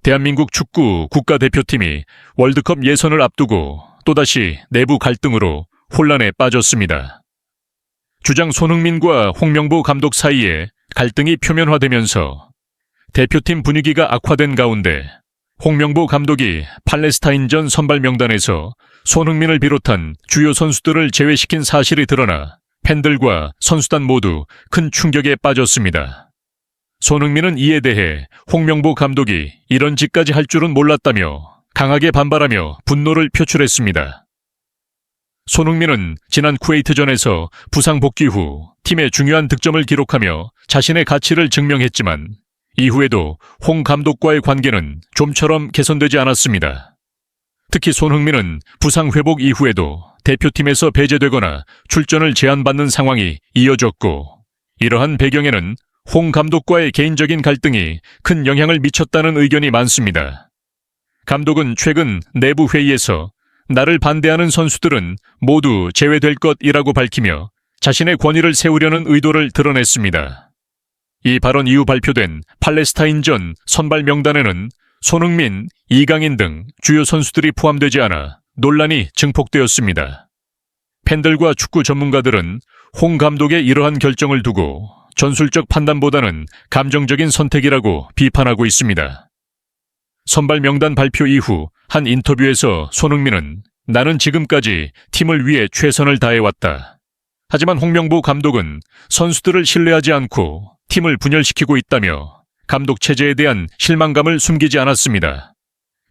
대한민국 축구 국가대표팀이 월드컵 예선을 앞두고 또다시 내부 갈등으로 혼란에 빠졌습니다. 주장 손흥민과 홍명보 감독 사이에 갈등이 표면화되면서 대표팀 분위기가 악화된 가운데 홍명보 감독이 팔레스타인전 선발 명단에서 손흥민을 비롯한 주요 선수들을 제외시킨 사실이 드러나 팬들과 선수단 모두 큰 충격에 빠졌습니다. 손흥민은 이에 대해 홍명보 감독이 이런 짓까지 할 줄은 몰랐다며 강하게 반발하며 분노를 표출했습니다. 손흥민은 지난 쿠웨이트전에서 부상 복귀 후 팀의 중요한 득점을 기록하며 자신의 가치를 증명했지만 이후에도 홍 감독과의 관계는 좀처럼 개선되지 않았습니다. 특히 손흥민은 부상 회복 이후에도 대표팀에서 배제되거나 출전을 제한받는 상황이 이어졌고, 이러한 배경에는 홍 감독과의 개인적인 갈등이 큰 영향을 미쳤다는 의견이 많습니다. 감독은 최근 내부 회의에서 나를 반대하는 선수들은 모두 제외될 것이라고 밝히며 자신의 권위를 세우려는 의도를 드러냈습니다. 이 발언 이후 발표된 팔레스타인전 선발 명단에는 손흥민, 이강인 등 주요 선수들이 포함되지 않아 논란이 증폭되었습니다. 팬들과 축구 전문가들은 홍 감독의 이러한 결정을 두고 전술적 판단보다는 감정적인 선택이라고 비판하고 있습니다. 선발 명단 발표 이후 한 인터뷰에서 손흥민은 나는 지금까지 팀을 위해 최선을 다해왔다. 하지만 홍명보 감독은 선수들을 신뢰하지 않고 팀을 분열시키고 있다며 감독 체제에 대한 실망감을 숨기지 않았습니다.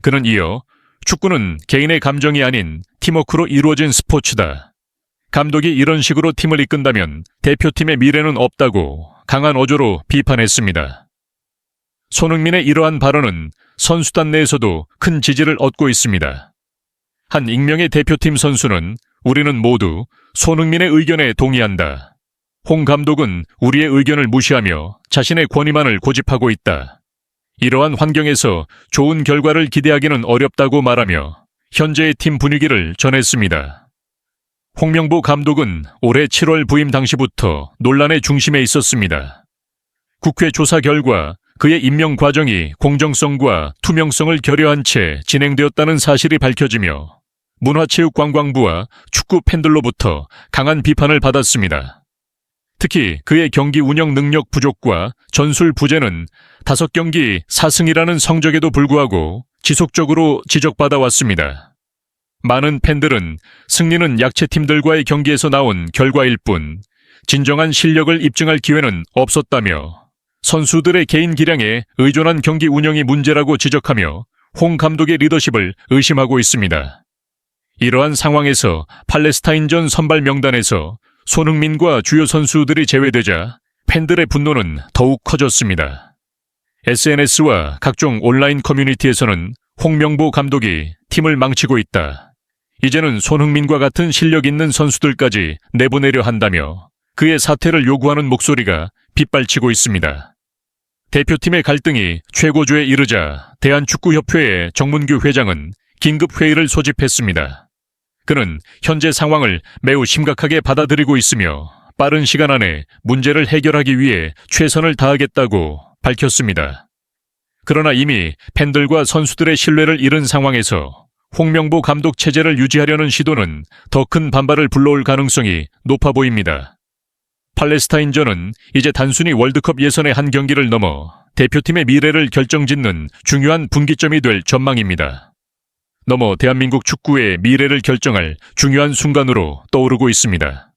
그는 이어 축구는 개인의 감정이 아닌 팀워크로 이루어진 스포츠다. 감독이 이런 식으로 팀을 이끈다면 대표팀의 미래는 없다고 강한 어조로 비판했습니다. 손흥민의 이러한 발언은 선수단 내에서도 큰 지지를 얻고 있습니다. 한 익명의 대표팀 선수는 우리는 모두 손흥민의 의견에 동의한다. 홍 감독은 우리의 의견을 무시하며 자신의 권위만을 고집하고 있다. 이러한 환경에서 좋은 결과를 기대하기는 어렵다고 말하며 현재의 팀 분위기를 전했습니다. 홍명보 감독은 올해 7월 부임 당시부터 논란의 중심에 있었습니다. 국회 조사 결과 그의 임명 과정이 공정성과 투명성을 결여한 채 진행되었다는 사실이 밝혀지며 문화체육관광부와 축구 팬들로부터 강한 비판을 받았습니다. 특히 그의 경기 운영 능력 부족과 전술 부재는 5경기 4승이라는 성적에도 불구하고 지속적으로 지적받아 왔습니다. 많은 팬들은 승리는 약체팀들과의 경기에서 나온 결과일 뿐 진정한 실력을 입증할 기회는 없었다며 선수들의 개인 기량에 의존한 경기 운영이 문제라고 지적하며 홍 감독의 리더십을 의심하고 있습니다. 이러한 상황에서 팔레스타인전 선발 명단에서 손흥민과 주요 선수들이 제외되자 팬들의 분노는 더욱 커졌습니다. SNS와 각종 온라인 커뮤니티에서는 홍명보 감독이 팀을 망치고 있다. 이제는 손흥민과 같은 실력 있는 선수들까지 내보내려 한다며 그의 사퇴를 요구하는 목소리가 빗발치고 있습니다. 대표팀의 갈등이 최고조에 이르자 대한축구협회의 정문규 회장은 긴급회의를 소집했습니다. 그는 현재 상황을 매우 심각하게 받아들이고 있으며 빠른 시간 안에 문제를 해결하기 위해 최선을 다하겠다고 밝혔습니다. 그러나 이미 팬들과 선수들의 신뢰를 잃은 상황에서 홍명보 감독 체제를 유지하려는 시도는 더 큰 반발을 불러올 가능성이 높아 보입니다. 팔레스타인전은 이제 단순히 월드컵 예선의 한 경기를 넘어 대표팀의 미래를 결정짓는 중요한 분기점이 될 전망입니다. 넘어 대한민국 축구의 미래를 결정할 중요한 순간으로 떠오르고 있습니다.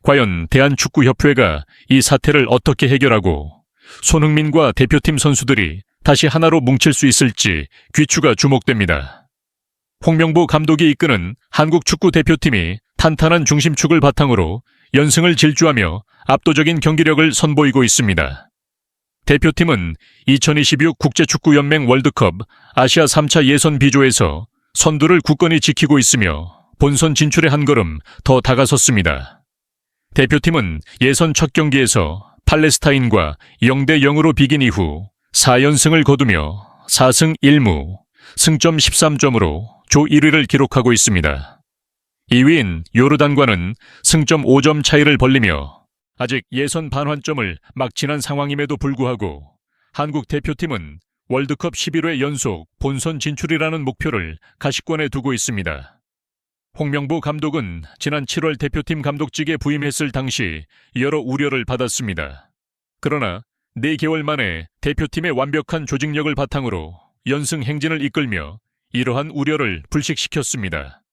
과연 대한축구협회가 이 사태를 어떻게 해결하고 손흥민과 대표팀 선수들이 다시 하나로 뭉칠 수 있을지 귀추가 주목됩니다. 홍명보 감독이 이끄는 한국 축구 대표팀이 탄탄한 중심축을 바탕으로 연승을 질주하며 압도적인 경기력을 선보이고 있습니다. 대표팀은 2026 국제축구연맹 월드컵 아시아 3차 예선 B조에서 선두를 굳건히 지키고 있으며 본선 진출에 한 걸음 더 다가섰습니다. 대표팀은 예선 첫 경기에서 팔레스타인과 0대0으로 비긴 이후 4연승을 거두며 4승 1무, 승점 13점으로 조 1위를 기록하고 있습니다. 2위인 요르단과는 승점 5점 차이를 벌리며 아직 예선 반환점을 막 지난 상황임에도 불구하고 한국 대표팀은 월드컵 11회 연속 본선 진출이라는 목표를 가시권에 두고 있습니다. 홍명보 감독은 지난 7월 대표팀 감독직에 부임했을 당시 여러 우려를 받았습니다. 그러나 4개월 만에 대표팀의 완벽한 조직력을 바탕으로 연승 행진을 이끌며 이러한 우려를 불식시켰습니다.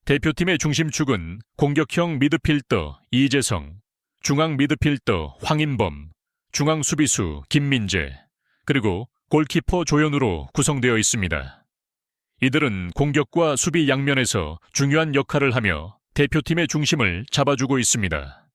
대표팀의 중심축은 공격형 미드필더 이재성, 중앙 미드필더 황인범, 중앙 수비수 김민재, 그리고 골키퍼 조현우로 구성되어 있습니다. 이들은 공격과 수비 양면에서 중요한 역할을 하며 대표팀의 중심을 잡아주고 있습니다.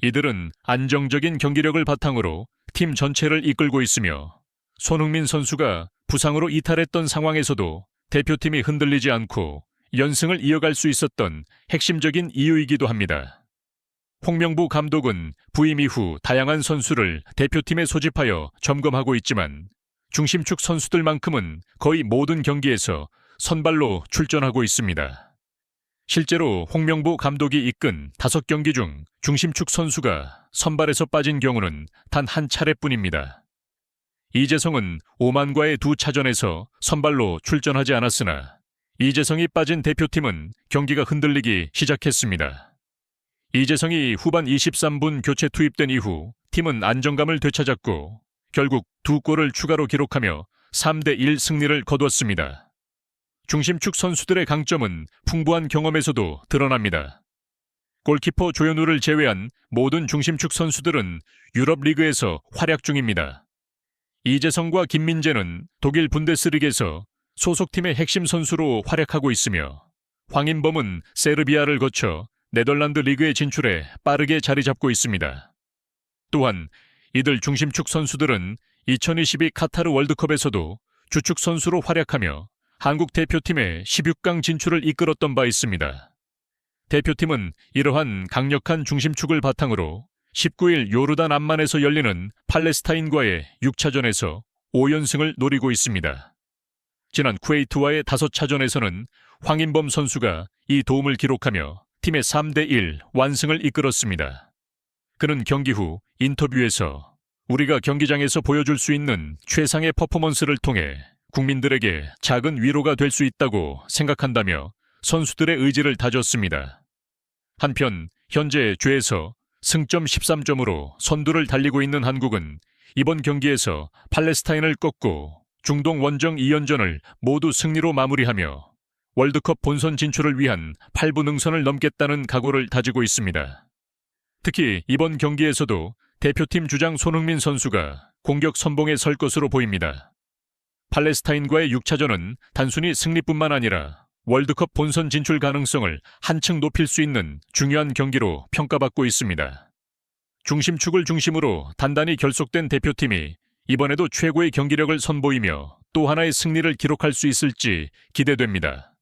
이들은 안정적인 경기력을 바탕으로 팀 전체를 이끌고 있으며 손흥민 선수가 부상으로 이탈했던 상황에서도 대표팀이 흔들리지 않고 연승을 이어갈 수 있었던 핵심적인 이유이기도 합니다. 홍명보 감독은 부임 이후 다양한 선수를 대표팀에 소집하여 점검하고 있지만 중심축 선수들만큼은 거의 모든 경기에서 선발로 출전하고 있습니다. 실제로 홍명보 감독이 이끈 5경기 중 중심축 선수가 선발에서 빠진 경우는 단 한 차례뿐입니다. 이재성은 오만과의 2차전에서 선발로 출전하지 않았으나 이재성이 빠진 대표팀은 경기가 흔들리기 시작했습니다. 이재성이 후반 23분 교체 투입된 이후 팀은 안정감을 되찾았고 결국 2골을 추가로 기록하며 3대1 승리를 거두었습니다. 중심축 선수들의 강점은 풍부한 경험에서도 드러납니다. 골키퍼 조현우를 제외한 모든 중심축 선수들은 유럽 리그에서 활약 중입니다. 이재성과 김민재는 독일 분데스리그에서 소속팀의 핵심 선수로 활약하고 있으며 황인범은 세르비아를 거쳐 네덜란드 리그에 진출해 빠르게 자리 잡고 있습니다. 또한 이들 중심축 선수들은 2022 카타르 월드컵에서도 주축 선수로 활약하며 한국 대표팀의 16강 진출을 이끌었던 바 있습니다. 대표팀은 이러한 강력한 중심축을 바탕으로 19일 요르단 암만에서 열리는 팔레스타인과의 6차전에서 5연승을 노리고 있습니다. 지난 쿠웨이트와의 5차전에서는 황인범 선수가 이 도움을 기록하며 팀의 3대1 완승을 이끌었습니다. 그는 경기 후 인터뷰에서 우리가 경기장에서 보여줄 수 있는 최상의 퍼포먼스를 통해 국민들에게 작은 위로가 될 수 있다고 생각한다며 선수들의 의지를 다졌습니다. 한편 현재 죄에서 승점 13점으로 선두를 달리고 있는 한국은 이번 경기에서 팔레스타인을 꺾고 중동 원정 2연전을 모두 승리로 마무리하며 월드컵 본선 진출을 위한 8부 능선을 넘겠다는 각오를 다지고 있습니다. 특히 이번 경기에서도 대표팀 주장 손흥민 선수가 공격 선봉에 설 것으로 보입니다. 팔레스타인과의 6차전은 단순히 승리뿐만 아니라 월드컵 본선 진출 가능성을 한층 높일 수 있는 중요한 경기로 평가받고 있습니다. 중심축을 중심으로 단단히 결속된 대표팀이 이번에도 최고의 경기력을 선보이며 또 하나의 승리를 기록할 수 있을지 기대됩니다.